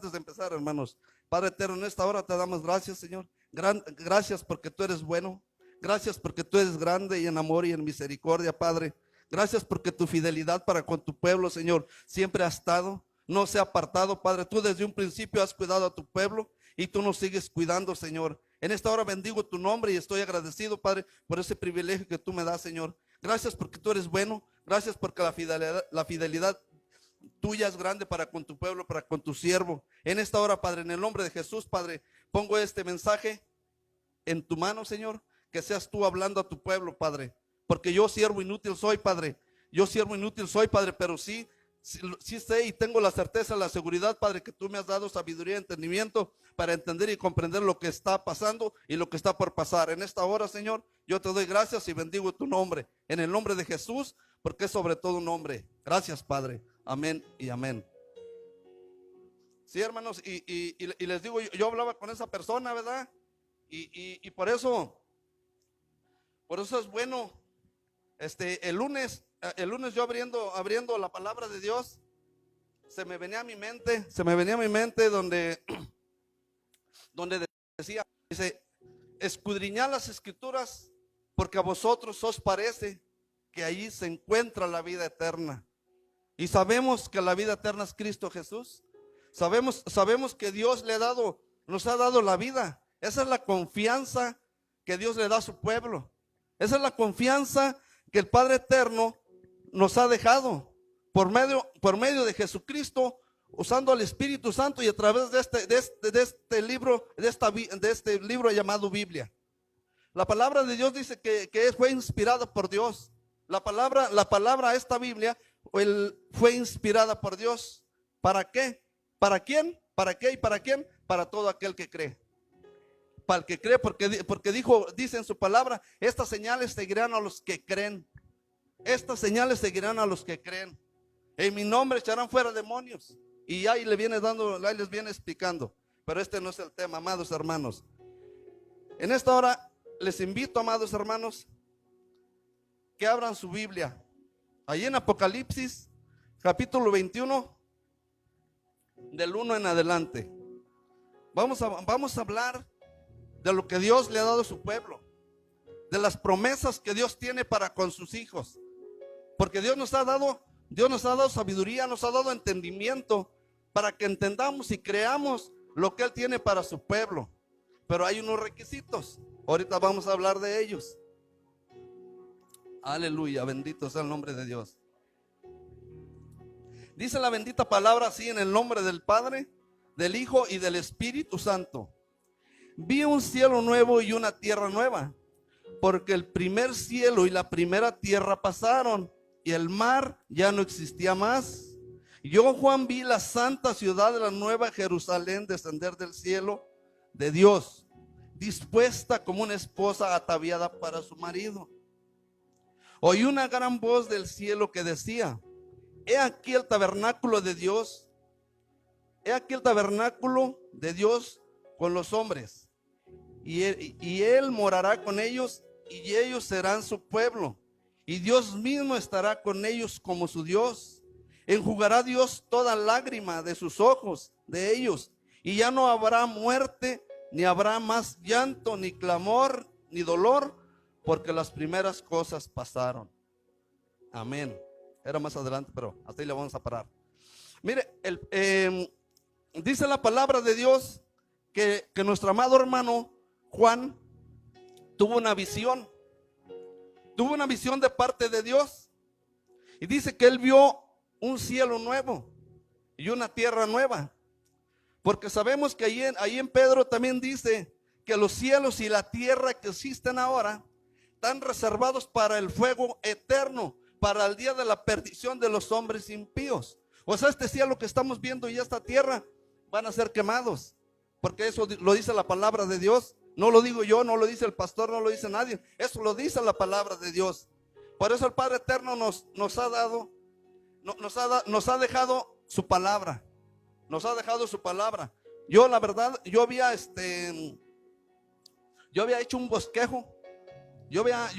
antes de empezar, hermanos. Padre eterno, en esta hora te damos gracias, Señor. Gracias porque tú eres bueno. Gracias porque tú eres grande y en amor y en misericordia, Padre. Gracias porque tu fidelidad para con tu pueblo, Señor, siempre ha estado. No se ha apartado, Padre. Tú desde un principio has cuidado a tu pueblo y tú nos sigues cuidando, Señor. En esta hora bendigo tu nombre y estoy agradecido, Padre, por ese privilegio que tú me das, Señor. Gracias porque tú eres bueno. Gracias porque la fidelidad tuya es grande para con tu pueblo, para con tu siervo. En esta hora, Padre, en el nombre de Jesús, Padre, pongo este mensaje en tu mano, Señor. Que seas tú hablando a tu pueblo, Padre. Porque yo siervo inútil soy, Padre. Yo siervo inútil soy, Padre, pero sí sé y tengo la certeza, la seguridad, Padre, que tú me has dado sabiduría y entendimiento para entender y comprender lo que está pasando y lo que está por pasar. En esta hora, Señor, yo te doy gracias y bendigo tu nombre. En el nombre de Jesús, porque es sobre todo un nombre. Gracias, Padre. Amén y amén. Sí, hermanos, y les digo, yo hablaba con esa persona, ¿verdad? Y por eso es bueno. El lunes yo abriendo la palabra de Dios, se me venía a mi mente donde decía, dice, escudriñad las escrituras, porque a vosotros os parece que allí se encuentra la vida eterna. Y sabemos que la vida eterna es Cristo Jesús. Sabemos que Dios nos ha dado la vida. Esa es la confianza que Dios le da a su pueblo. Esa es la confianza que el Padre Eterno nos ha dejado por medio de Jesucristo, usando al Espíritu Santo y a través de este libro llamado Biblia. La palabra de Dios dice que fue inspirada por Dios. La palabra esta Biblia fue inspirada por Dios. ¿Para qué? ¿Para quién? ¿Para qué y para quién? Para todo aquel que cree. Para el que cree, porque dice en su palabra, estas señales seguirán a los que creen. Estas señales seguirán a los que creen. En mi nombre echarán fuera demonios. Y ahí les viene explicando. Pero este no es el tema, amados hermanos. En esta hora les invito, amados hermanos, que abran su Biblia. Allí en Apocalipsis, capítulo 21, del 1 en adelante. Vamos a hablar de lo que Dios le ha dado a su pueblo, de las promesas que Dios tiene para con sus hijos, porque Dios nos ha dado sabiduría, nos ha dado entendimiento para que entendamos y creamos lo que Él tiene para su pueblo. Pero hay unos requisitos, ahorita vamos a hablar de ellos. Aleluya, bendito sea el nombre de Dios. Dice la bendita palabra así, en el nombre del Padre, del Hijo y del Espíritu Santo. Vi un cielo nuevo y una tierra nueva, porque el primer cielo y la primera tierra pasaron, y el mar ya no existía más. Yo, Juan, vi la santa ciudad de la nueva Jerusalén descender del cielo de Dios, dispuesta como una esposa ataviada para su marido. Oí una gran voz del cielo que decía: he aquí el tabernáculo de Dios, he aquí el tabernáculo de Dios con los hombres, y él morará con ellos, y ellos serán su pueblo, y Dios mismo estará con ellos como su Dios. Enjugará Dios toda lágrima de sus ojos de ellos, y ya no habrá muerte, ni habrá más llanto, ni clamor, ni dolor, porque las primeras cosas pasaron. Amén. Era más adelante, pero hasta ahí le vamos a parar. Mire, dice la palabra de Dios que nuestro amado hermano Juan tuvo una visión de parte de Dios, y dice que él vio un cielo nuevo y una tierra nueva, porque sabemos que ahí en Pedro también dice que los cielos y la tierra que existen ahora están reservados para el fuego eterno, para el día de la perdición de los hombres impíos. O sea, este cielo que estamos viendo y esta tierra van a ser quemados, porque eso lo dice la palabra de Dios. No lo digo yo, no lo dice el pastor, no lo dice nadie. Eso lo dice la palabra de Dios. Por eso el Padre Eterno nos ha dejado su palabra. Nos ha dejado su palabra. Yo, la verdad, yo había hecho un bosquejo. Yo había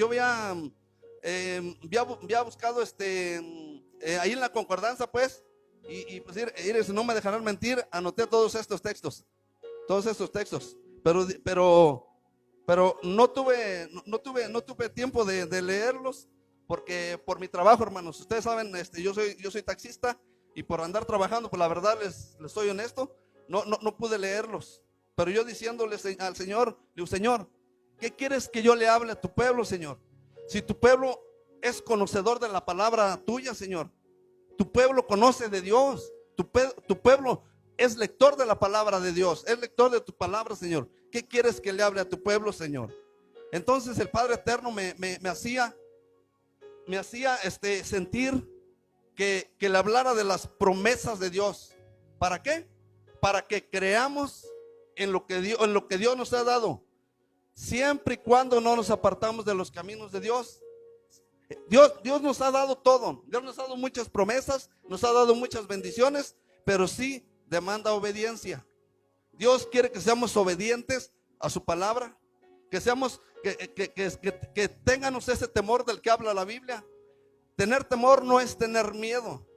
buscado ahí en la concordancia, pues, Y pues, si no me dejarán mentir, anoté todos estos textos. Pero no tuve tiempo de leerlos, porque por mi trabajo, hermanos, ustedes saben, yo soy taxista, y por andar trabajando, pues la verdad les soy honesto, no pude leerlos. Pero yo diciéndole al Señor, digo, Señor, ¿qué quieres que yo le hable a tu pueblo, Señor? Si tu pueblo es conocedor de la palabra tuya, Señor, tu pueblo conoce de Dios, tu pueblo es lector de la palabra de Dios, es lector de tu palabra, Señor. ¿Qué quieres que le hable a tu pueblo, Señor? Entonces el Padre Eterno me hacía sentir que le hablara de las promesas de Dios. ¿Para qué? Para que creamos en lo que Dios nos ha dado, siempre y cuando no nos apartamos de los caminos de Dios. Dios nos ha dado todo. Dios nos ha dado muchas promesas, nos ha dado muchas bendiciones, pero sí demanda obediencia. Dios quiere que seamos obedientes a su palabra, que tengamos ese temor del que habla la Biblia. Tener temor no es tener miedo.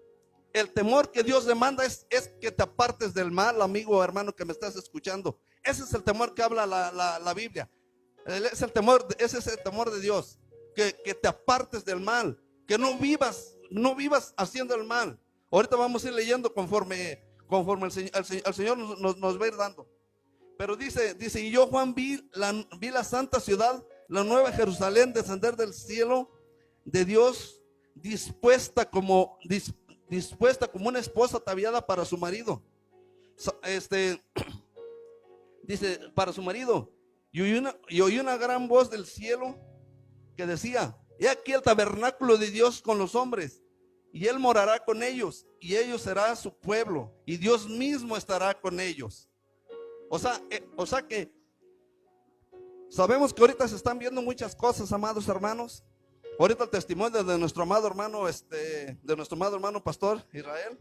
El temor que Dios demanda es que te apartes del mal, amigo o hermano que me estás escuchando. Ese es el temor que habla la Biblia. Ese es el temor de Dios. Que te apartes del mal, que no vivas haciendo el mal. Ahorita vamos a ir leyendo conforme el Señor nos va a ir dando. Pero dice, y yo, Juan, vi la santa ciudad, la nueva Jerusalén, descender del cielo de Dios, dispuesta como una esposa ataviada para su marido. Dice, para su marido. Y oí una gran voz del cielo que decía: he aquí el tabernáculo de Dios con los hombres, y Él morará con ellos, y ellos será su pueblo, y Dios mismo estará con ellos. O sea que sabemos que ahorita se están viendo muchas cosas, amados hermanos. Ahorita el testimonio de nuestro amado hermano, pastor Israel.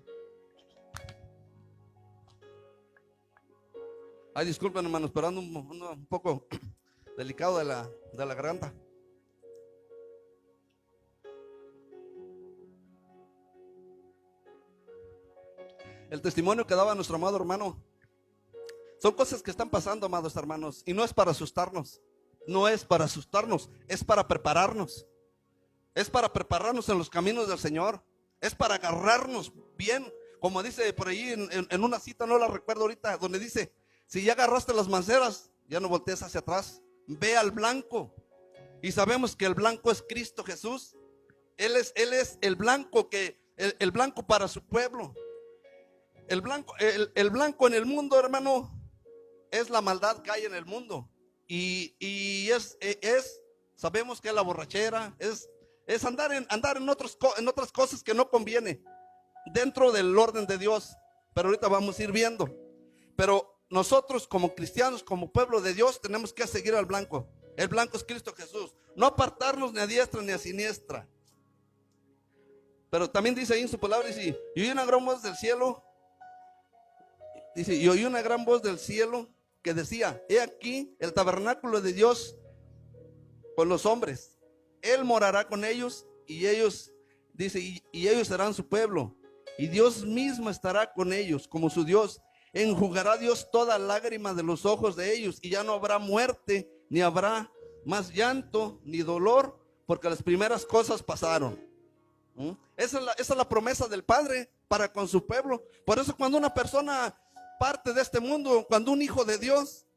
Ay, disculpen, hermanos, pero ando un poco delicado de la garganta. El testimonio que daba nuestro amado hermano son cosas que están pasando, amados hermanos, y no es para asustarnos, es para prepararnos. Es para prepararnos en los caminos del Señor. Es para agarrarnos bien. Como dice por ahí en una cita, no la recuerdo ahorita, donde dice: si ya agarraste las manceras, ya no voltees hacia atrás, ve al blanco. Y sabemos que el blanco es Cristo Jesús. Él es el blanco, el blanco para su pueblo. El blanco en el mundo, hermano, es la maldad que hay en el mundo. Y sabemos que es la borrachera, es andar en otras cosas que no conviene dentro del orden de Dios. Pero ahorita vamos a ir viendo. Pero nosotros como cristianos, como pueblo de Dios, tenemos que seguir al blanco. El blanco es Cristo Jesús. No apartarnos ni a diestra ni a siniestra. Pero también dice ahí en su palabra, dice: y oí una gran voz del cielo. Dice, y oí una gran voz del cielo que decía: he aquí el tabernáculo de Dios con los hombres. Él morará con ellos, y ellos, dice, y ellos serán su pueblo, y Dios mismo estará con ellos como su Dios. Enjugará Dios toda lágrima de los ojos de ellos, y ya no habrá muerte, ni habrá más llanto, ni dolor, porque las primeras cosas pasaron. Esa es la promesa del Padre para con su pueblo. Por eso cuando una persona parte de este mundo, cuando un hijo de Dios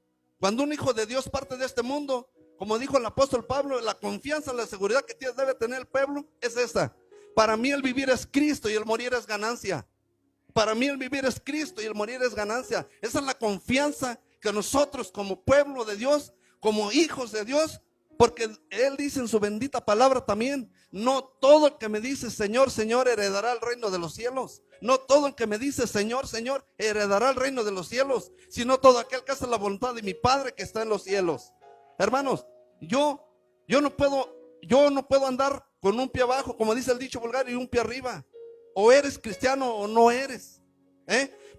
parte de este mundo, como dijo el apóstol Pablo, la confianza, la seguridad que debe tener el pueblo es esta: para mí el vivir es Cristo y el morir es ganancia. Para mí el vivir es Cristo y el morir es ganancia. Esa es la confianza que nosotros como pueblo de Dios, como hijos de Dios, porque Él dice en su bendita palabra también: no todo el que me dice Señor, Señor, heredará el reino de los cielos. No todo el que me dice Señor, Señor, heredará el reino de los cielos, sino todo aquel que hace la voluntad de mi Padre que está en los cielos. Hermanos, yo no puedo andar con un pie abajo, como dice el dicho vulgar, y un pie arriba. O eres cristiano o no eres.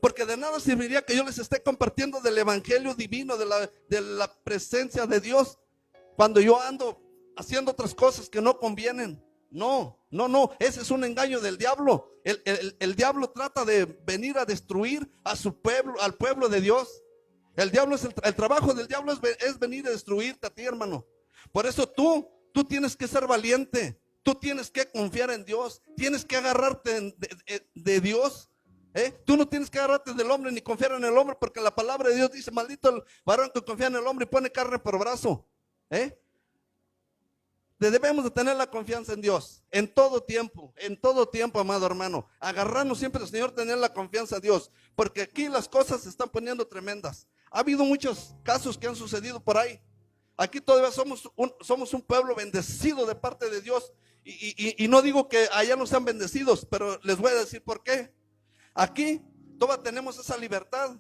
Porque de nada serviría que yo les esté compartiendo del evangelio divino, de la presencia de Dios, cuando yo ando haciendo otras cosas que no convienen. No, ese es un engaño del diablo. El diablo trata de venir a destruir a su pueblo, al pueblo de Dios. El diablo el trabajo del diablo es venir a destruirte a ti, hermano. Por eso tú tienes que ser valiente. Tú tienes que confiar en Dios. Tienes que agarrarte de Dios. Tú no tienes que agarrarte del hombre ni confiar en el hombre, porque la palabra de Dios dice: maldito el varón que confía en el hombre y pone carne por brazo. Debemos de tener la confianza en Dios en todo tiempo, amado hermano. Agarrarnos siempre al Señor, tener la confianza en Dios, porque aquí las cosas se están poniendo tremendas. Ha habido muchos casos que han sucedido por ahí. Aquí todavía somos un pueblo bendecido de parte de Dios, y no digo que allá no sean bendecidos, pero les voy a decir por qué. Aquí todavía tenemos esa libertad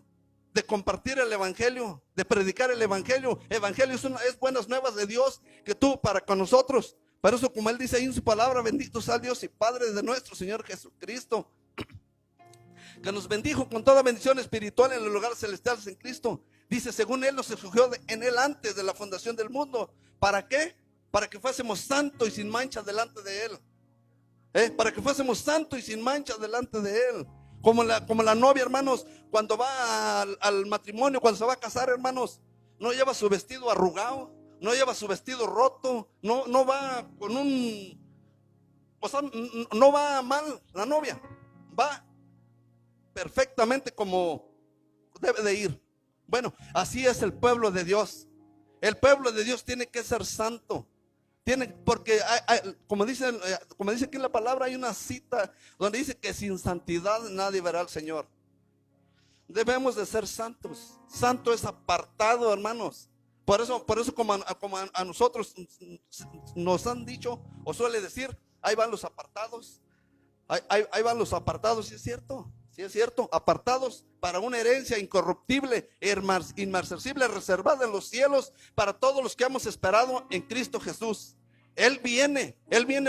de compartir el evangelio, de predicar el evangelio. Evangelio es buenas nuevas de Dios que tuvo para con nosotros. Por eso, como él dice ahí en su palabra: bendito sea Dios y Padre de nuestro Señor Jesucristo, que nos bendijo con toda bendición espiritual en los lugares celestiales en Cristo. Dice: según él nos escogió en él antes de la fundación del mundo. ¿Para qué? Para que fuésemos santos y sin mancha delante de él. Para que fuésemos santos y sin mancha delante de él. Como la novia, hermanos, cuando va al matrimonio, cuando se va a casar, hermanos, no lleva su vestido arrugado, no lleva su vestido roto, no va con no va mal la novia, va perfectamente como debe de ir. Bueno, así es el pueblo de Dios. El pueblo de Dios tiene que ser santo. Porque como dice aquí en la palabra, hay una cita donde dice que sin santidad nadie verá al Señor. Debemos de ser santos. Santo es apartado, hermanos. Por eso como a nosotros nos han dicho, o suele decir: ahí van los apartados. Ahí van los apartados. Sí es cierto, apartados para una herencia incorruptible, inmarcesible, reservada en los cielos para todos los que hemos esperado en Cristo Jesús. Él viene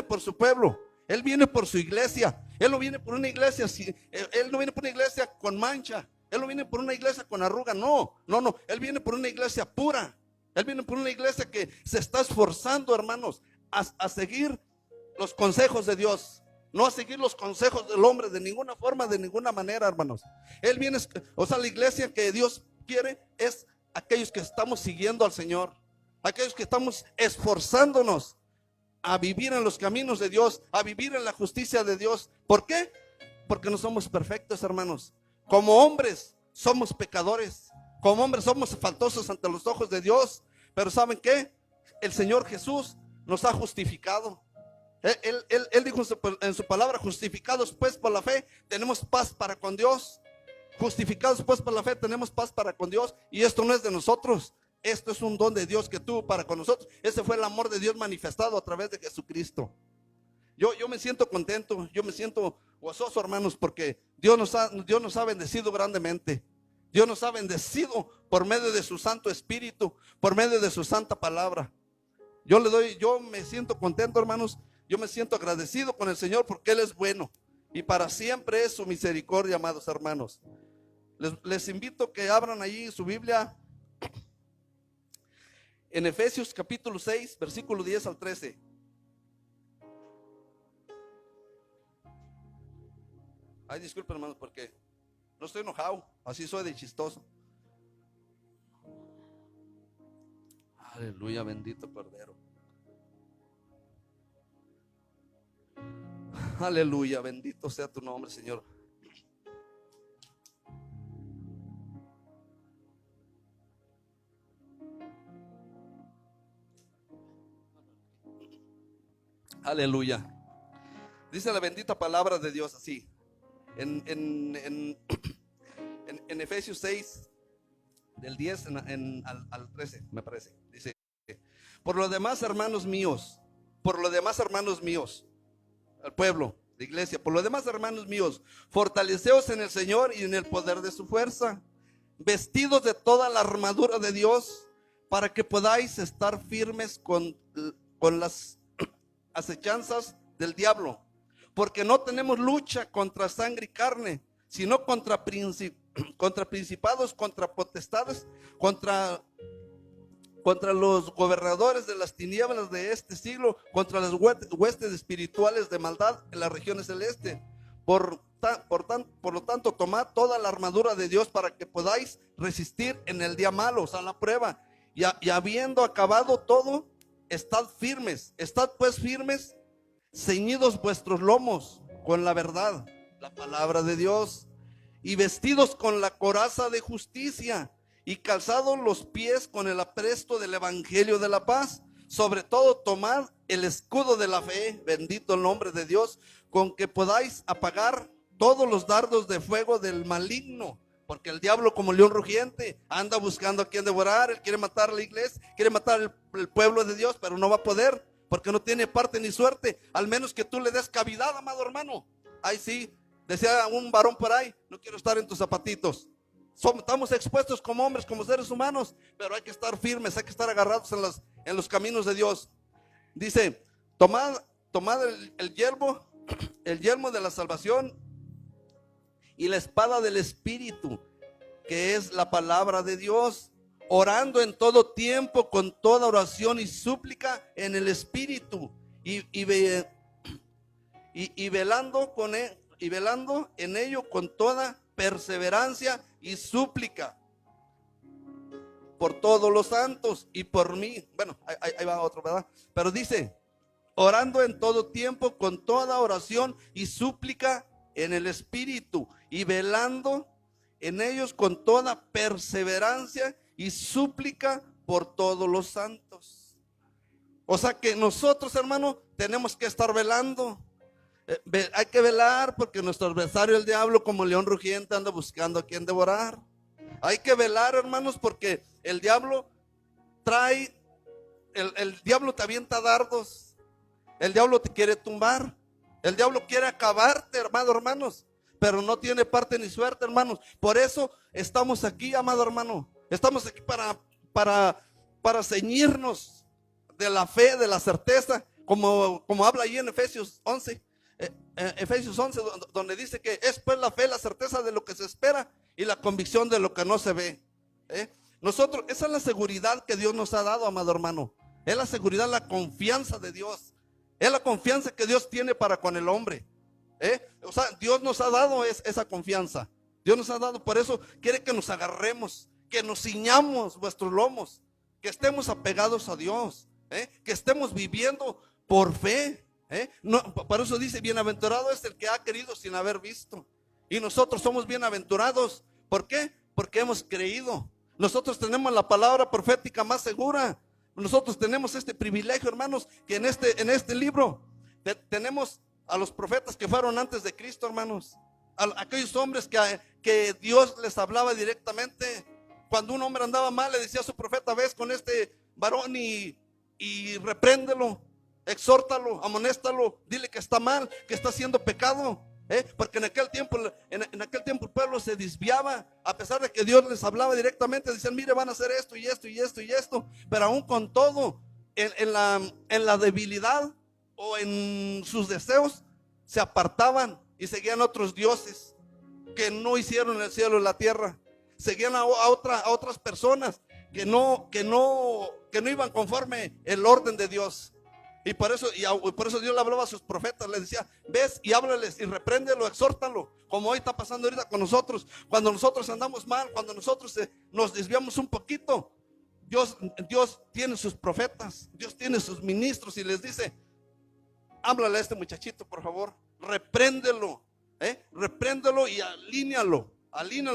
por su pueblo, Él viene por su iglesia. Él no viene por una iglesia, Él no viene por una iglesia con mancha, Él no viene por una iglesia con arruga, no, Él viene por una iglesia pura. Él viene por una iglesia que se está esforzando, hermanos, a seguir los consejos de Dios. No a seguir los consejos del hombre de ninguna forma, de ninguna manera, hermanos. Él viene, la iglesia que Dios quiere es aquellos que estamos siguiendo al Señor, aquellos que estamos esforzándonos a vivir en los caminos de Dios, a vivir en la justicia de Dios. ¿Por qué? Porque no somos perfectos, hermanos. Como hombres somos pecadores, como hombres somos faltosos ante los ojos de Dios. Pero ¿saben qué? El Señor Jesús nos ha justificado. Él dijo en su palabra: justificados pues por la fe, tenemos paz para con Dios. Justificados pues por la fe, tenemos paz para con Dios. Y esto no es de nosotros, esto es un don de Dios que tuvo para con nosotros. Ese fue el amor de Dios manifestado a través de Jesucristo. Yo me siento contento, yo me siento gozoso, hermanos, porque Dios nos ha bendecido grandemente. Dios nos ha bendecido por medio de su Santo Espíritu, por medio de su santa palabra. Yo me siento contento, hermanos. Yo me siento agradecido con el Señor porque Él es bueno y para siempre es su misericordia, amados hermanos. Les invito que abran allí su Biblia en Efesios capítulo 6, versículo 10 al 13. Ay, disculpen, hermanos, porque no estoy enojado, así soy de chistoso. Aleluya, bendito Cordero. Aleluya, bendito sea tu nombre, Señor. Aleluya. Dice la bendita palabra de Dios así en Efesios 6 del 10 al 13, me parece. Dice: por lo demás, hermanos míos, al pueblo, la iglesia, por lo demás, hermanos míos, fortaleceos en el Señor y en el poder de su fuerza, vestidos de toda la armadura de Dios, para que podáis estar firmes con las acechanzas del diablo, porque no tenemos lucha contra sangre y carne, sino contra principados, contra potestades, contra contra los gobernadores de las tinieblas de este siglo, contra las huestes espirituales de maldad en las regiones celestes. Por lo tanto, tomad toda la armadura de Dios para que podáis resistir en el día malo, o sea, la prueba. Y habiendo acabado todo, estad firmes. Estad pues firmes, ceñidos vuestros lomos con la verdad, la palabra de Dios, y vestidos con la coraza de justicia, y calzados los pies con el apresto del evangelio de la paz. Sobre todo tomad el escudo de la fe, bendito el nombre de Dios, con que podáis apagar todos los dardos de fuego del maligno. Porque el diablo, como león rugiente, anda buscando a quien devorar. Él quiere matar a la iglesia, quiere matar el pueblo de Dios, pero no va a poder, porque no tiene parte ni suerte, al menos que tú le des cavidad, amado hermano. Ay, sí, decía un varón por ahí, no quiero estar en tus zapatitos. Estamos expuestos como hombres, como seres humanos, pero hay que estar firmes, hay que estar agarrados en los caminos de Dios. Dice, tomad el yelmo de la salvación y la espada del Espíritu, que es la palabra de Dios, orando en todo tiempo con toda oración y súplica en el Espíritu, y velando en ello con toda perseverancia y súplica por todos los santos y por mí. Bueno, ahí va otro, ¿verdad? Pero dice, orando en todo tiempo con toda oración y súplica en el Espíritu, y velando en ellos con toda perseverancia y súplica por todos los santos. O sea que nosotros, hermano, tenemos que estar velando. Hay que velar, porque nuestro adversario, el diablo, como león rugiente, anda buscando a quien devorar. Hay que velar, hermanos, porque el diablo el diablo te avienta dardos. El diablo te quiere tumbar. El diablo quiere acabarte, hermanos, pero no tiene parte ni suerte, hermanos. Por eso estamos aquí, amado hermano. Estamos aquí para ceñirnos de la fe, de la certeza, como habla ahí en Efesios 11. Efesios 11, donde dice que es pues la fe, la certeza de lo que se espera y la convicción de lo que no se ve. Nosotros, esa es la seguridad que Dios nos ha dado, amado hermano. Es la seguridad, la confianza de Dios. Es la confianza que Dios tiene para con el hombre. O sea, Dios nos ha dado esa confianza. Dios nos ha dado, por eso quiere que nos agarremos, que nos ciñamos vuestros lomos, que estemos apegados a Dios, que estemos viviendo por fe. No, por eso dice, bienaventurado es el que ha querido sin haber visto. Y nosotros somos bienaventurados. ¿Por qué? Porque hemos creído. Nosotros tenemos la palabra profética más segura. Nosotros tenemos este privilegio, hermanos, que en este libro tenemos a los profetas que fueron antes de Cristo, hermanos. Aquellos hombres que Dios les hablaba directamente. Cuando un hombre andaba mal, le decía a su profeta: ves con este varón y repréndelo, exhórtalo, amonéstalo, dile que está mal, que está haciendo pecado. Porque en aquel tiempo el pueblo se desviaba, a pesar de que Dios les hablaba directamente. Decían: mire, van a hacer esto y esto y esto y esto. Pero aún con todo, en la debilidad o en sus deseos, se apartaban y seguían otros dioses que no hicieron el cielo y la tierra. Seguían a otras personas que no iban conforme el orden de Dios. Y por eso Dios le hablaba a sus profetas, les decía: ves y háblales y repréndelo, exhórtalo, como hoy está pasando ahorita con nosotros. Cuando nosotros andamos mal, cuando nosotros nos desviamos un poquito, Dios tiene sus profetas, Dios tiene sus ministros y les dice: háblale a este muchachito, por favor, repréndelo, repréndelo y alínealo,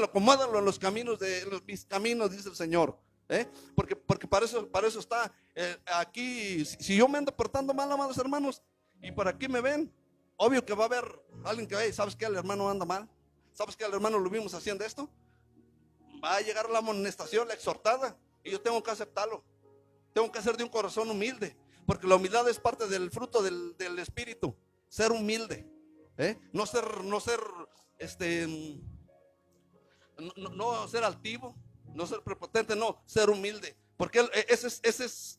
acomódalo en los caminos mis caminos, dice el Señor. Porque para eso está aquí. Si yo me ando portando mal, amados hermanos, y por aquí me ven, obvio que va a haber alguien que ve: ¿sabes qué? El hermano anda mal. ¿Sabes qué? El hermano lo vimos haciendo esto. Va a llegar la amonestación, la exhortada, y yo tengo que aceptarlo. Tengo que hacer de un corazón humilde, porque la humildad es parte del fruto del Espíritu. Ser humilde, no ser altivo, no ser prepotente, no, ser humilde. Porque ese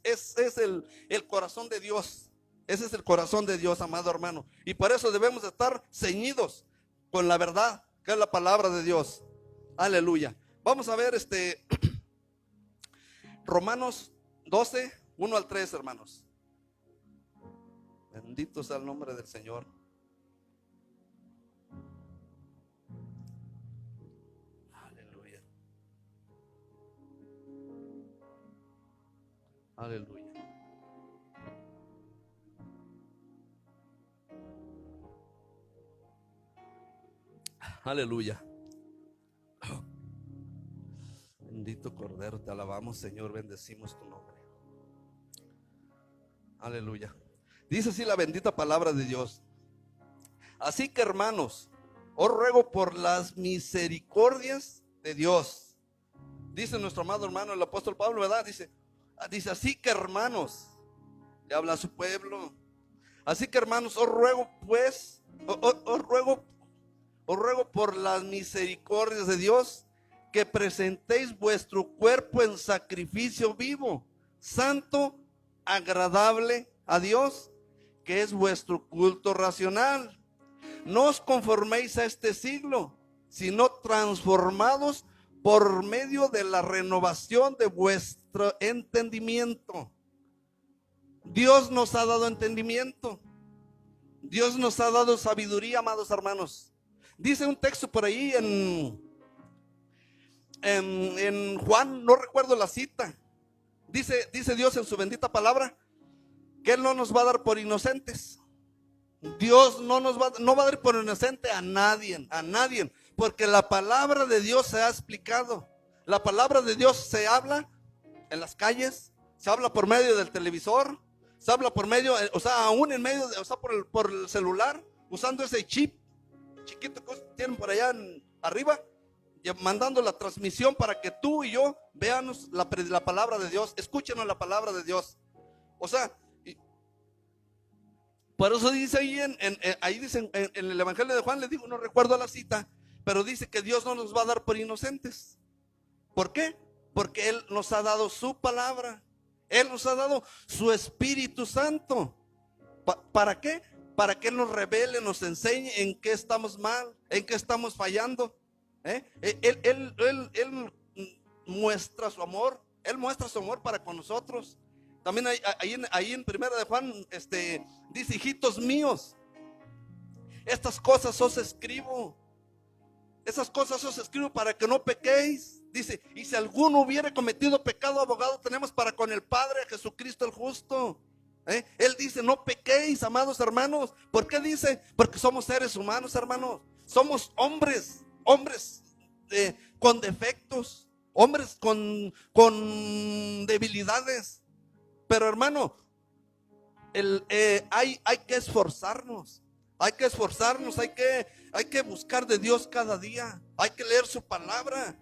es el corazón de Dios. Ese es el corazón de Dios, amado hermano. Y por eso debemos estar ceñidos con la verdad, que es la palabra de Dios. Aleluya. Vamos a ver Romanos 12, 1 al 3, hermanos. Bendito sea el nombre del Señor. Aleluya. Aleluya. Aleluya. Bendito Cordero, te alabamos, Señor, bendecimos tu nombre. Aleluya. Dice así la bendita palabra de Dios. Así que, hermanos, os ruego por las misericordias de Dios. Dice nuestro amado hermano el apóstol Pablo, ¿verdad? Dice así que, hermanos, le habla a su pueblo. Así que, hermanos, os ruego pues, os ruego por las misericordias de Dios, que presentéis vuestro cuerpo en sacrificio vivo, santo, agradable a Dios, que es vuestro culto racional. No os conforméis a este siglo, sino transformados por medio de la renovación de vuestro entendimiento. Dios nos ha dado entendimiento. Dios nos ha dado sabiduría, amados hermanos. Dice un texto por ahí en Juan, no recuerdo la cita. Dice Dios en su bendita palabra que Él no nos va a dar por inocentes. Dios no va a dar por inocente a nadie, porque la palabra de Dios se ha explicado. La palabra de Dios se habla en las calles, se habla por medio del televisor, se habla por medio, o sea, aún en medio, o sea, por el celular, usando ese chip chiquito que tienen por allá arriba, mandando la transmisión para que tú y yo veamos la palabra de Dios, escúchenos la palabra de Dios. O sea, por eso dice ahí dice en el Evangelio de Juan, le digo, no recuerdo la cita, pero dice que Dios no nos va a dar por inocentes. ¿Por qué? Porque Él nos ha dado su palabra, Él nos ha dado su Espíritu Santo. ¿Para qué? Para que Él nos revele, nos enseñe en qué estamos mal, en qué estamos fallando. Él muestra su amor, Él muestra su amor para con nosotros. También ahí en primera de Juan dice, hijitos míos, estas cosas os escribo. Esas cosas os escribo para que no pequéis. Dice, y si alguno hubiere cometido pecado, abogado tenemos para con el Padre, Jesucristo el justo. Él dice, no pequéis, amados hermanos. ¿Por qué dice? Porque somos seres humanos, hermanos. Somos hombres con defectos, hombres con debilidades. Pero hermano, hay que esforzarnos. Hay que buscar de Dios cada día. Hay que leer su palabra.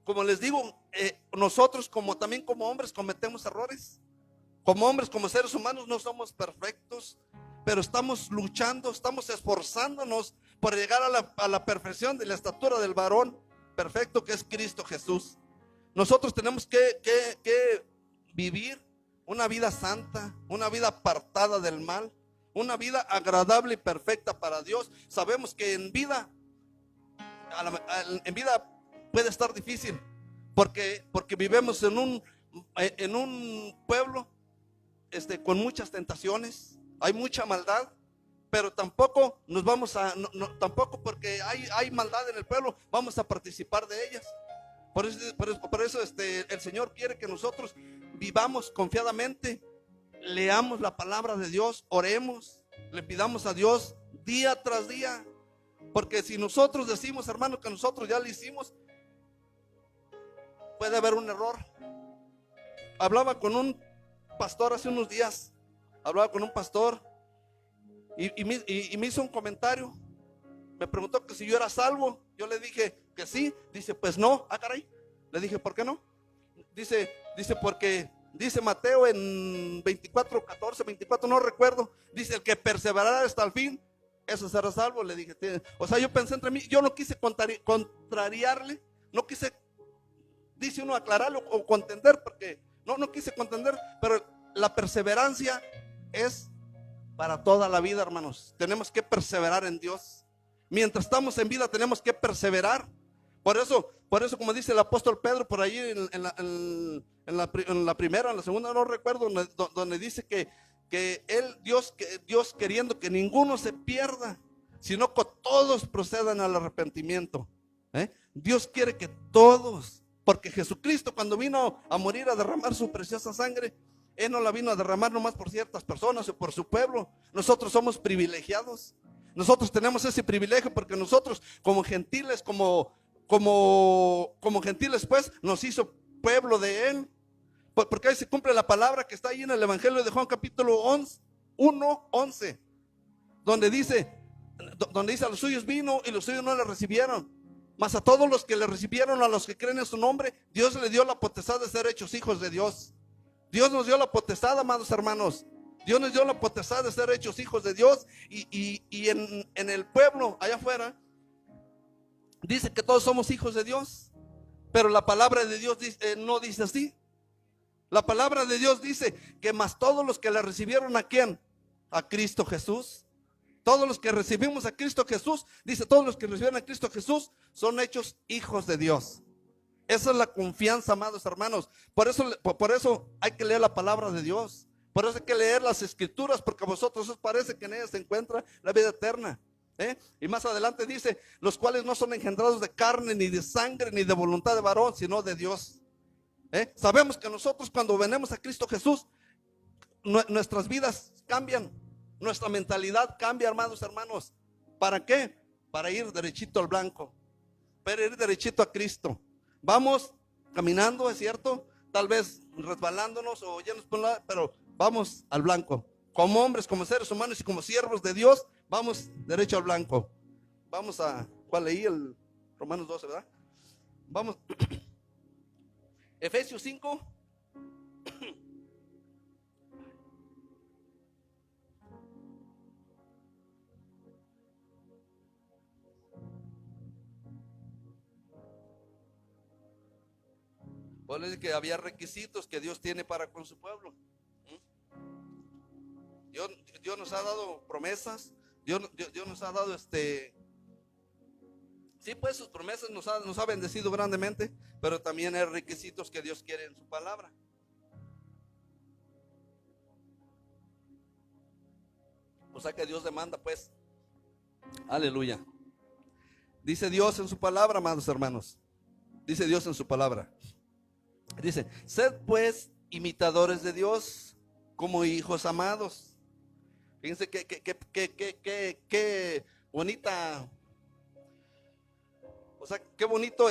Como les digo, nosotros también como hombres cometemos errores. Como hombres, como seres humanos no somos perfectos, pero estamos luchando, estamos esforzándonos por llegar a la perfección de la estatura del varón perfecto que es Cristo Jesús. Nosotros tenemos que vivir una vida santa, una vida apartada del mal, una vida agradable y perfecta para Dios. Sabemos que en vida puede estar difícil, porque vivimos en un pueblo con muchas tentaciones, hay mucha maldad, pero tampoco tampoco porque hay maldad en el pueblo vamos a participar de ellas. Por eso el Señor quiere que nosotros vivamos confiadamente, leamos la palabra de Dios, oremos, le pidamos a Dios día tras día, porque si nosotros decimos, hermano, que nosotros ya lo hicimos, puede haber un error. Hablaba con un pastor hace unos días, y me hizo un comentario. Me preguntó que si yo era salvo. Yo le dije que sí. Dice, pues no. Ah, caray. Le dije, ¿por qué no? Dice porque dice Mateo en 24, 14, 24, no recuerdo. Dice, el que perseverará hasta el fin, eso será salvo. Le dije, o sea, yo pensé entre mí, yo no quise contrariarle, no quise, dice uno, aclararlo o contender, porque no quise contender, pero la perseverancia es para toda la vida, hermanos. Tenemos que perseverar en Dios. Mientras estamos en vida tenemos que perseverar, Por eso como dice el apóstol Pedro por ahí en la primera, en la segunda, no recuerdo, donde dice que Dios queriendo que ninguno se pierda, sino que todos procedan al arrepentimiento. Dios quiere que todos, porque Jesucristo cuando vino a morir, a derramar su preciosa sangre, Él no la vino a derramar nomás por ciertas personas o por su pueblo. Nosotros somos privilegiados. Nosotros tenemos ese privilegio porque nosotros como gentiles, como gentiles, pues nos hizo pueblo de Él. Porque ahí se cumple la palabra que está ahí en el Evangelio de Juan capítulo 1:11, donde dice a los suyos vino y los suyos no le recibieron, mas a todos los que le recibieron, a los que creen en su nombre, Dios le dio la potestad de ser hechos hijos de Dios. Dios nos dio la potestad, amados hermanos. Dios nos dio la potestad de ser hechos hijos de Dios. Y en el pueblo allá afuera dice que todos somos hijos de Dios, pero la palabra de Dios no dice así. La palabra de Dios dice que más todos los que le recibieron, ¿a quién? A Cristo Jesús. Todos los que recibimos a Cristo Jesús, dice, todos los que recibieron a Cristo Jesús son hechos hijos de Dios. Esa es la confianza, amados hermanos. Por eso hay que leer la palabra de Dios. Por eso hay que leer las escrituras, porque a vosotros os parece que en ellas se encuentra la vida eterna. Y más adelante dice, los cuales no son engendrados de carne, ni de sangre, ni de voluntad de varón, sino de Dios. Sabemos que nosotros cuando venimos a Cristo Jesús, nuestras vidas cambian, nuestra mentalidad cambia, hermanos. ¿Para qué? Para ir derechito al blanco, para ir derechito a Cristo. Vamos caminando, es cierto, tal vez resbalándonos o yéndonos por un lado, pero vamos al blanco. Como hombres, como seres humanos y como siervos de Dios, vamos derecho al blanco. Vamos a, ¿cuál leí? El Romanos 12, ¿verdad? Vamos. Efesios 5. Pues dice que había requisitos que Dios tiene para con su pueblo. Dios nos ha dado promesas. Dios nos ha dado sí, pues sus promesas nos ha bendecido grandemente, pero también hay requisitos que Dios quiere en su palabra. O sea que Dios demanda, pues. Aleluya. Dice Dios en su palabra, amados hermanos. Dice Dios en su palabra. Dice, sed pues imitadores de Dios como hijos amados. Fíjense qué bonita. O sea, qué bonito,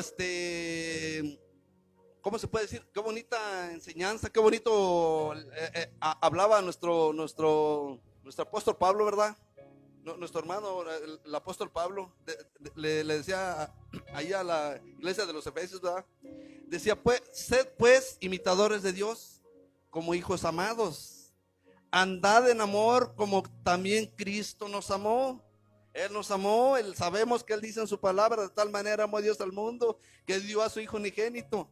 ¿cómo se puede decir? Qué bonita enseñanza, qué bonito hablaba nuestro apóstol Pablo, ¿verdad? Nuestro hermano, el apóstol Pablo, le decía ahí a la iglesia de los Efesios, ¿verdad? Decía, pues, sed pues imitadores de Dios como hijos amados. Andad en amor como también Cristo nos amó. Él nos amó, sabemos que Él dice en su palabra, de tal manera amó Dios al mundo, que dio a su Hijo unigénito.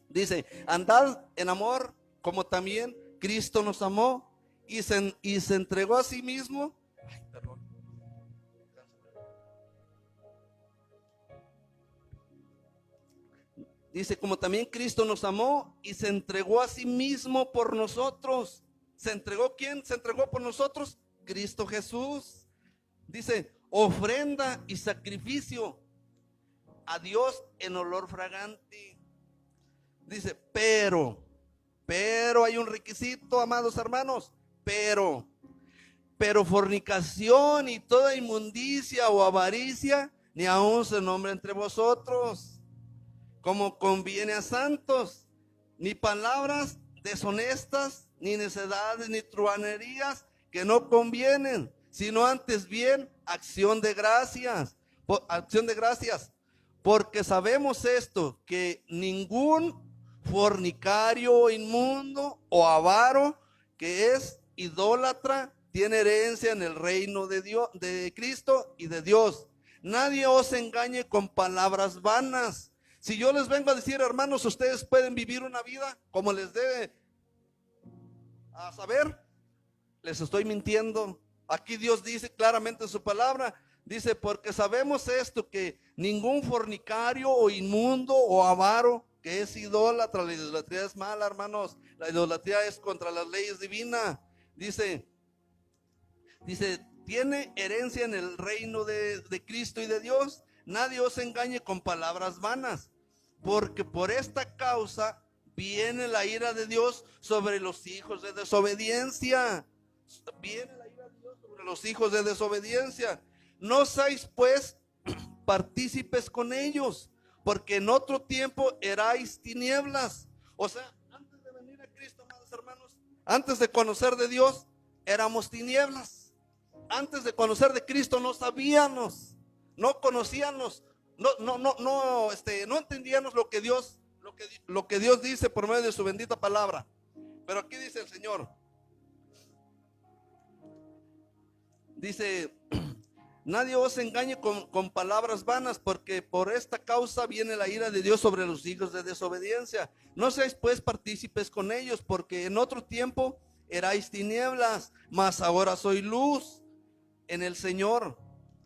Dice, andad en amor como también Cristo nos amó y se entregó a sí mismo. Ay, perdón. Dice, como también Cristo nos amó y se entregó a sí mismo por nosotros. ¿Se entregó quién? ¿Se entregó por nosotros? Cristo Jesús. Dice, ofrenda y sacrificio a Dios en olor fragante. Dice, pero hay un requisito, amados hermanos, pero fornicación y toda inmundicia o avaricia, ni aun se nombre entre vosotros, como conviene a santos, ni palabras deshonestas, ni necedades, ni truhanerías que no convienen, sino antes bien acción de gracias, porque sabemos esto, que ningún fornicario, inmundo o avaro, que es idólatra, tiene herencia en el reino de Dios, de Cristo y de Dios. Nadie os engañe con palabras vanas. Si yo les vengo a decir, hermanos, ustedes pueden vivir una vida como les debe a saber, les estoy mintiendo. Aquí Dios dice claramente en su palabra, Dice, porque sabemos esto, que ningún fornicario o inmundo o avaro, que es idólatra, la idolatría es mala, hermanos. La idolatría es contra las leyes divinas. Dice, tiene herencia en el reino de Cristo y de Dios. Nadie os engañe con palabras vanas, porque por esta causa viene la ira de Dios sobre los hijos de desobediencia. Viene la ira de Dios sobre los hijos de desobediencia. No seáis pues partícipes con ellos, porque en otro tiempo erais tinieblas. O sea, antes de venir a Cristo, amados hermanos, antes de conocer de Dios, éramos tinieblas. Antes de conocer de Cristo no sabíamos, no conocíamos, no entendíamos lo que Dios dice por medio de su bendita palabra. Pero aquí dice el Señor, dice, nadie os engañe con palabras vanas, porque por esta causa viene la ira de Dios sobre los hijos de desobediencia. No seáis pues partícipes con ellos, porque en otro tiempo erais tinieblas, mas ahora soy luz en el Señor.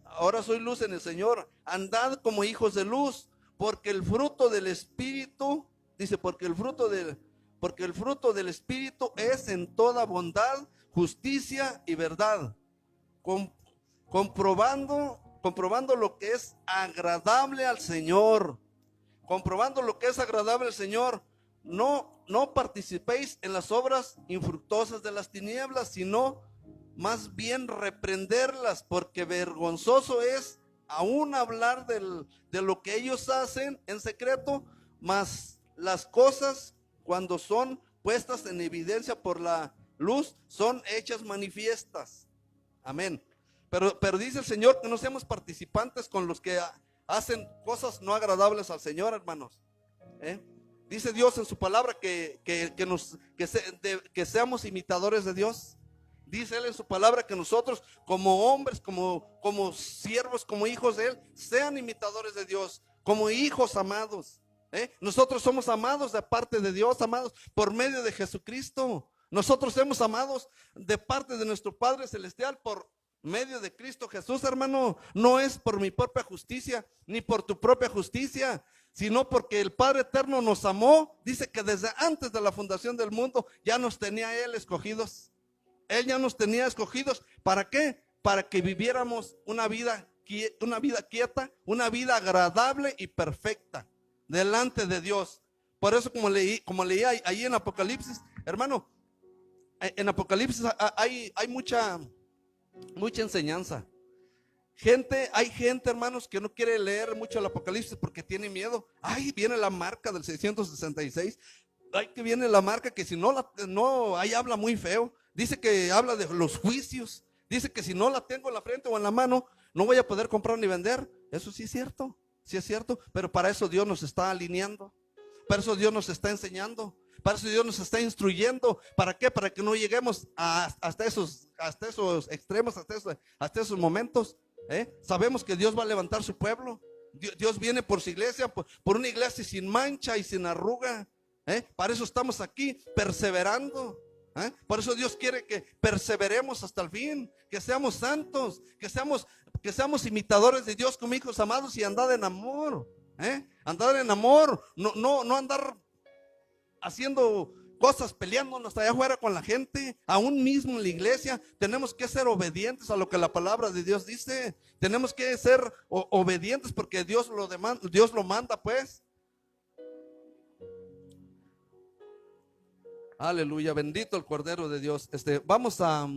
Ahora soy luz en el Señor. Andad como hijos de luz, porque el fruto del Espíritu, dice, porque el fruto del Espíritu es en toda bondad, justicia y verdad, comprobando lo que es agradable al Señor. Comprobando lo que es agradable al Señor. No participéis en las obras infructuosas de las tinieblas, sino más bien reprenderlas, porque vergonzoso es aún hablar de lo que ellos hacen en secreto, mas las cosas cuando son puestas en evidencia por la luz son hechas manifiestas. Amén. Pero dice el Señor que no seamos participantes con los que hacen cosas no agradables al Señor, hermanos. Dice Dios en su palabra que seamos imitadores de Dios. Dice Él en su palabra que nosotros como hombres, como siervos, como hijos de Él, sean imitadores de Dios, como hijos amados. Nosotros somos amados de parte de Dios, amados por medio de Jesucristo. Nosotros somos amados de parte de nuestro Padre Celestial por medio de Cristo Jesús, hermano. No es por mi propia justicia, ni por tu propia justicia, sino porque el Padre Eterno nos amó. Dice que desde antes de la fundación del mundo ya nos tenía Él escogidos. Él ya nos tenía escogidos. ¿Para qué? Para que viviéramos una vida quieta, una vida agradable y perfecta delante de Dios. Por eso, como leí ahí en Apocalipsis, hermano, en Apocalipsis hay mucha enseñanza. Hay gente, hermanos, que no quiere leer mucho el Apocalipsis porque tiene miedo. Ay, viene la marca del 666. Ay, que viene la marca que si no, ahí habla muy feo. Dice que habla de los juicios. Dice que si no la tengo en la frente o en la mano, no voy a poder comprar ni vender. Eso sí es cierto, pero para eso Dios nos está alineando. Para eso Dios nos está enseñando. Para eso Dios nos está instruyendo. ¿Para qué? Para que no lleguemos hasta esos extremos, hasta esos momentos. Sabemos que Dios va a levantar su pueblo. Dios viene por su iglesia, por una iglesia sin mancha y sin arruga. Para eso estamos aquí perseverando. Por eso Dios quiere que perseveremos hasta el fin, que seamos santos, que seamos imitadores de Dios como hijos amados y andar en amor. Andar en amor, no andar haciendo cosas, peleándonos allá afuera con la gente. Aún mismo en la iglesia tenemos que ser obedientes a lo que la palabra de Dios dice. Tenemos que ser obedientes porque Dios lo demanda, Dios lo manda, pues. Aleluya, bendito el Cordero de Dios. Vamos a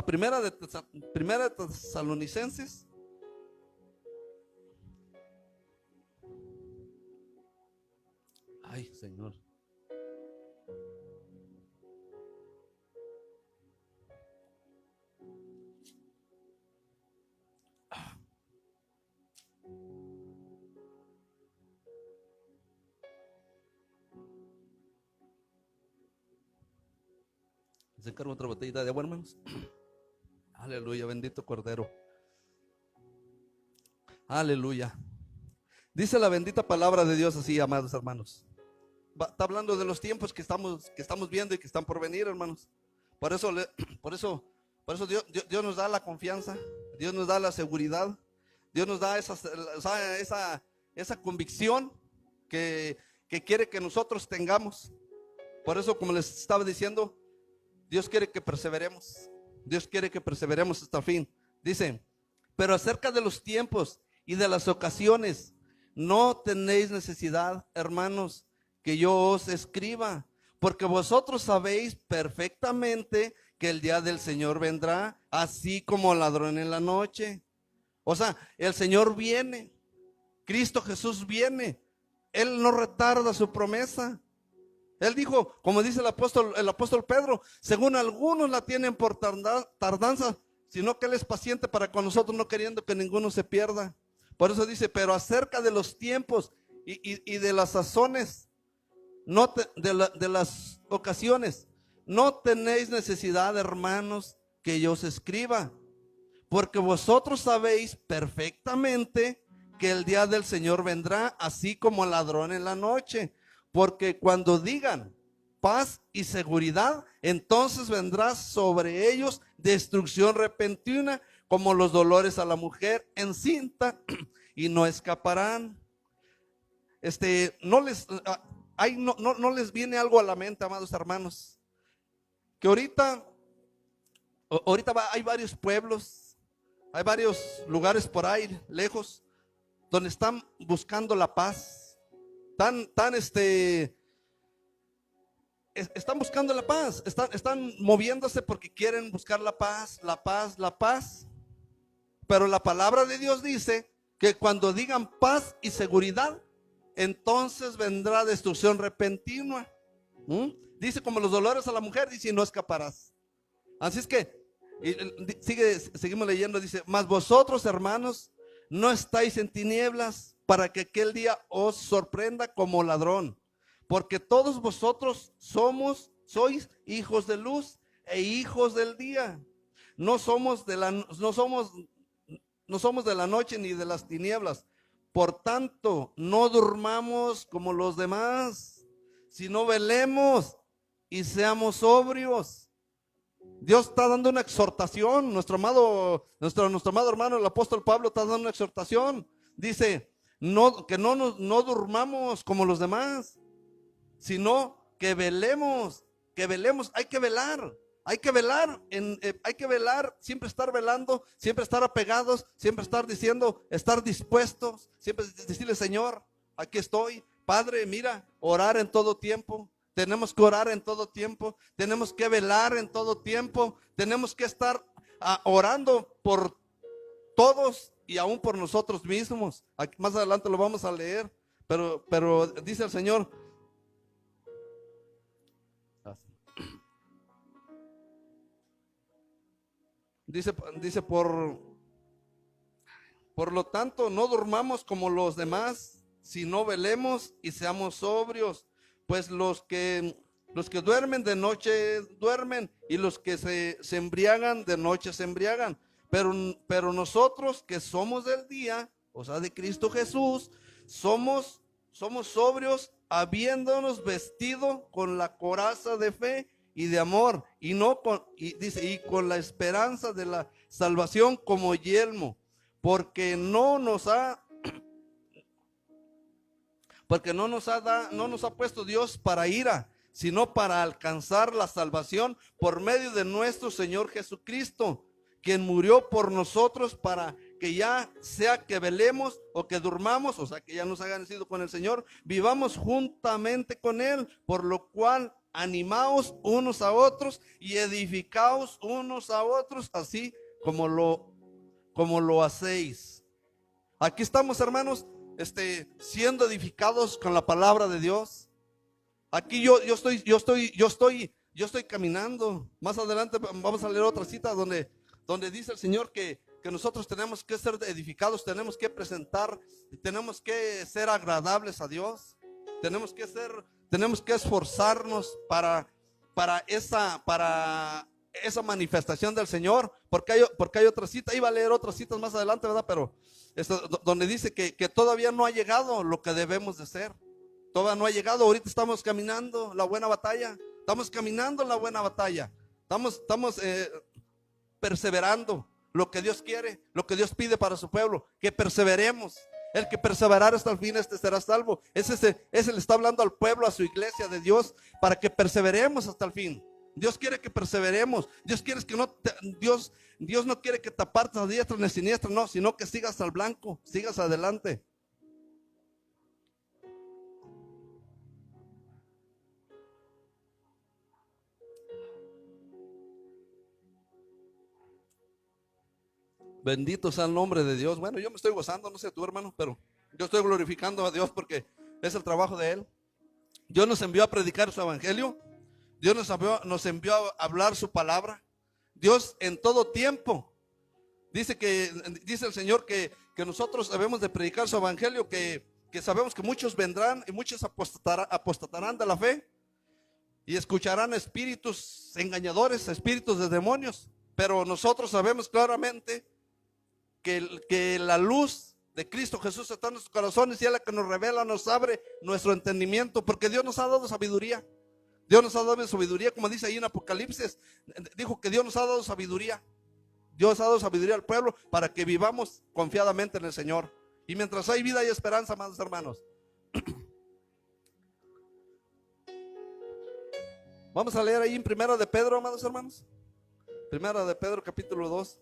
primera de Tesalonicenses. Ay, Señor. Se encarga otra botellita de agua, hermanos. Aleluya, bendito Cordero. Aleluya. Dice la bendita palabra de Dios así, amados hermanos. Está hablando de los tiempos que estamos viendo y que están por venir, hermanos. Por eso Dios nos da la confianza Dios nos da la seguridad, Dios nos da esa convicción que quiere que nosotros tengamos. Por eso, como les estaba diciendo, Dios quiere que perseveremos. Dios quiere que perseveremos hasta el fin. Dice, pero acerca de los tiempos y de las ocasiones, no tenéis necesidad, hermanos, que yo os escriba, porque vosotros sabéis perfectamente que el día del Señor vendrá, así como ladrón en la noche. O sea, el Señor viene, Cristo Jesús viene, Él no retarda su promesa. Él dijo, como dice el apóstol Pedro, según algunos la tienen por tardanza, sino que Él es paciente para con nosotros, no queriendo que ninguno se pierda. Por eso dice, pero acerca de los tiempos y de las sazones, de las ocasiones, no tenéis necesidad, hermanos, que yo os escriba, porque vosotros sabéis perfectamente que el día del Señor vendrá así como ladrón en la noche. Porque cuando digan paz y seguridad, entonces vendrá sobre ellos destrucción repentina, como los dolores a la mujer encinta, y no escaparán. No les viene algo a la mente, amados hermanos, que ahorita hay varios pueblos, hay varios lugares por ahí lejos donde están buscando la paz. Están buscando la paz, están moviéndose porque quieren buscar la paz, la paz, la paz. Pero la palabra de Dios dice que cuando digan paz y seguridad, entonces vendrá destrucción repentina. Dice, como los dolores a la mujer, dice, y no escaparás. Así es que seguimos leyendo, dice, mas vosotros, hermanos, no estáis en tinieblas, para que aquel día os sorprenda como ladrón, porque todos vosotros sois hijos de luz e hijos del día. No somos de la noche ni de las tinieblas. Por tanto, no durmamos como los demás, sino velemos y seamos sobrios. Dios está dando una exhortación. Nuestro amado hermano, el apóstol Pablo, está dando una exhortación. Dice, que no durmamos como los demás, sino que velemos, hay que velar, hay que velar, siempre estar velando, siempre estar apegados, siempre estar diciendo, estar dispuestos, siempre decirle, Señor, aquí estoy, Padre, mira, orar en todo tiempo. Tenemos que orar en todo tiempo, tenemos que velar en todo tiempo, tenemos que estar orando por todos y aún por nosotros mismos. Aquí, más adelante lo vamos a leer, pero dice el Señor, dice por lo tanto, no durmamos como los demás, sino velemos y seamos sobrios, pues los que duermen de noche duermen, y los que se embriagan de noche se embriagan. Pero nosotros que somos del día, o sea, de Cristo Jesús, somos sobrios, habiéndonos vestido con la coraza de fe y de amor, y con la esperanza de la salvación como yelmo, porque no nos ha puesto Dios para ira, sino para alcanzar la salvación por medio de nuestro Señor Jesucristo, quien murió por nosotros, para que ya sea que velemos o que durmamos, o sea, que ya nos hayan nacido con el Señor, vivamos juntamente con Él, por lo cual animaos unos a otros y edificaos unos a otros, así como lo hacéis. Aquí estamos, hermanos, siendo edificados con la palabra de Dios. Aquí yo estoy caminando. Más adelante vamos a leer otra cita donde dice el Señor que nosotros tenemos que ser edificados, tenemos que presentar, tenemos que ser agradables a Dios, tenemos que esforzarnos para esa manifestación del Señor, porque hay otra cita. Iba a leer otras citas más adelante, ¿verdad? Pero donde dice que todavía no ha llegado lo que debemos de ser. Todavía no ha llegado. Ahorita estamos caminando la buena batalla. Estamos caminando la buena batalla. Estamos perseverando. lo que Dios quiere, lo que Dios pide para su pueblo, que perseveremos. El que perseverar hasta el fin, este será salvo. Ese le está hablando al pueblo, a su iglesia de Dios, para que perseveremos hasta el fin. Dios quiere que perseveremos. Dios quiere que Dios no quiere que te apartes a diestra ni siniestra, no, sino que sigas al blanco, sigas adelante. Bendito sea el nombre de Dios. Bueno, yo me estoy gozando, no sé tú, hermano, pero yo estoy glorificando a Dios porque es el trabajo de Él. Dios nos envió a predicar su evangelio. Dios nos envió a hablar su palabra. Dios en todo tiempo dice el Señor que nosotros debemos de predicar su evangelio, que sabemos que muchos vendrán y muchos apostatarán de la fe y escucharán espíritus engañadores, espíritus de demonios. Pero nosotros sabemos claramente que la luz de Cristo Jesús está en nuestros corazones y es la que nos revela, nos abre nuestro entendimiento, porque Dios nos ha dado sabiduría. Dios nos ha dado sabiduría, como dice ahí en Apocalipsis, dijo que Dios nos ha dado sabiduría. Dios ha dado sabiduría al pueblo para que vivamos confiadamente en el Señor. Y mientras hay vida hay esperanza, amados hermanos. Vamos a leer ahí en Primera de Pedro, amados hermanos. Primera de Pedro, capítulo 2.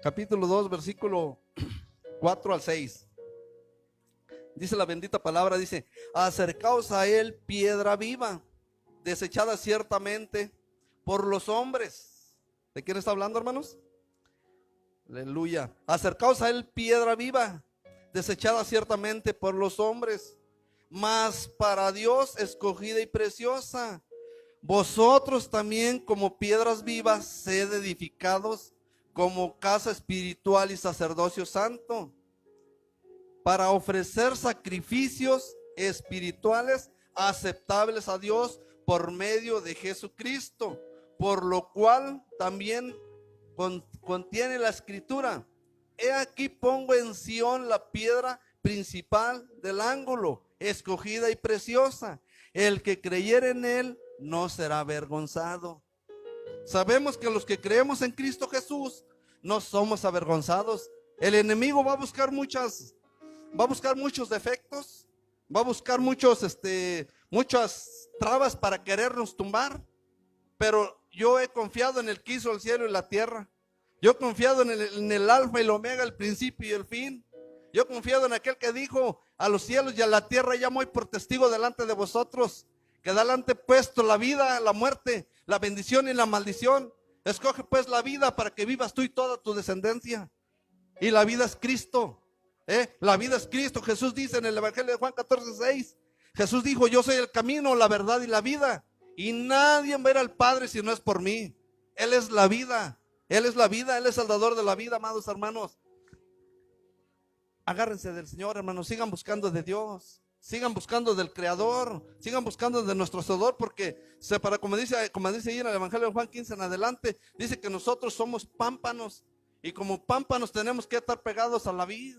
Capítulo 2, versículo 4 al 6. Dice la bendita palabra, dice: acercaos a él, piedra viva, desechada ciertamente por los hombres. ¿De quién está hablando, hermanos? Aleluya. Acercaos a él, piedra viva, desechada ciertamente por los hombres, mas para Dios escogida y preciosa. Vosotros también, como piedras vivas, sed edificados como casa espiritual y sacerdocio santo, para ofrecer sacrificios espirituales aceptables a Dios por medio de Jesucristo, por lo cual también contiene la escritura: he aquí pongo en Sión la piedra principal del ángulo, escogida y preciosa. El que creyere en él no será avergonzado. Sabemos que los que creemos en Cristo Jesús no somos avergonzados. El enemigo va a buscar muchos defectos, va a buscar muchas trabas para querernos tumbar, pero yo he confiado en el que hizo el cielo y la tierra. Yo he confiado en el alfa y el omega, el principio y el fin. Yo he confiado en aquel que dijo: a los cielos y a la tierra llamo hoy por testigo delante de vosotros, que delante puesto la vida, la muerte, la bendición y la maldición. Escoge pues la vida para que vivas tú y toda tu descendencia. Y la vida es Cristo. La vida es Cristo. Jesús dice en el Evangelio de Juan 14:6, Jesús dijo: yo soy el camino, la verdad y la vida, y nadie va a ir al Padre si no es por mí. Él es la vida, Él es la vida, Él es el dador de la vida, amados hermanos. Agárrense del Señor, hermanos, sigan buscando de Dios, sigan buscando del Creador, sigan buscando de nuestro Hacedor, porque como dice ahí en el Evangelio de Juan 15 en adelante, dice que nosotros somos pámpanos, y como pámpanos tenemos que estar pegados a la vid.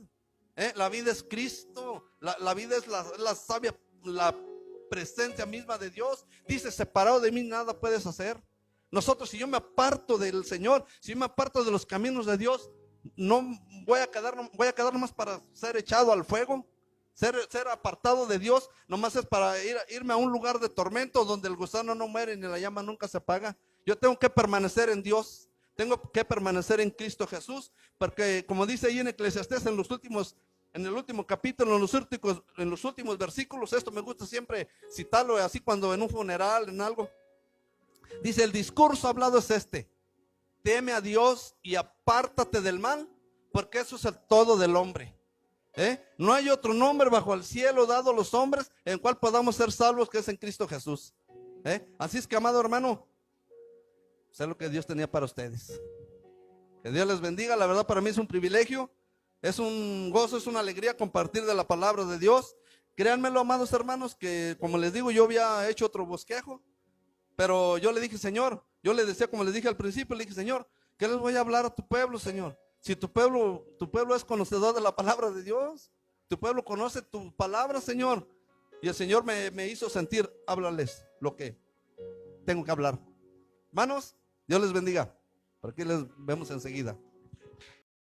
La vida es Cristo, la vida es la sabia, la presencia misma de Dios. Dice: separado de mí nada puedes hacer. Nosotros, si yo me aparto del Señor, si yo me aparto de los caminos de Dios, no voy a quedar nomás para ser echado al fuego. Ser apartado de Dios nomás es para irme a un lugar de tormento donde el gusano no muere ni la llama nunca se apaga. Yo tengo que permanecer en Dios, tengo que permanecer en Cristo Jesús, porque como dice ahí en Eclesiastés, en el último capítulo, en los últimos versículos, esto me gusta siempre citarlo así cuando en un funeral, en algo, dice: el discurso hablado es este: teme a Dios y apártate del mal, porque eso es el todo del hombre. No hay otro nombre bajo el cielo dado a los hombres en cual podamos ser salvos, que es en Cristo Jesús. Así es que, amado hermano, sé lo que Dios tenía para ustedes. Que Dios les bendiga. La verdad para mí es un privilegio, es un gozo, es una alegría compartir de la palabra de Dios. Créanmelo, amados hermanos, que como les digo, yo había hecho otro bosquejo, pero yo le dije, Señor, yo le decía, como les dije al principio, le dije, Señor, ¿qué les voy a hablar a tu pueblo, Señor? Si tu pueblo es conocedor de la palabra de Dios, tu pueblo conoce tu palabra, Señor. Y el Señor me hizo sentir, háblales lo que tengo que hablar. Hermanos, Dios les bendiga. Por aquí les vemos enseguida.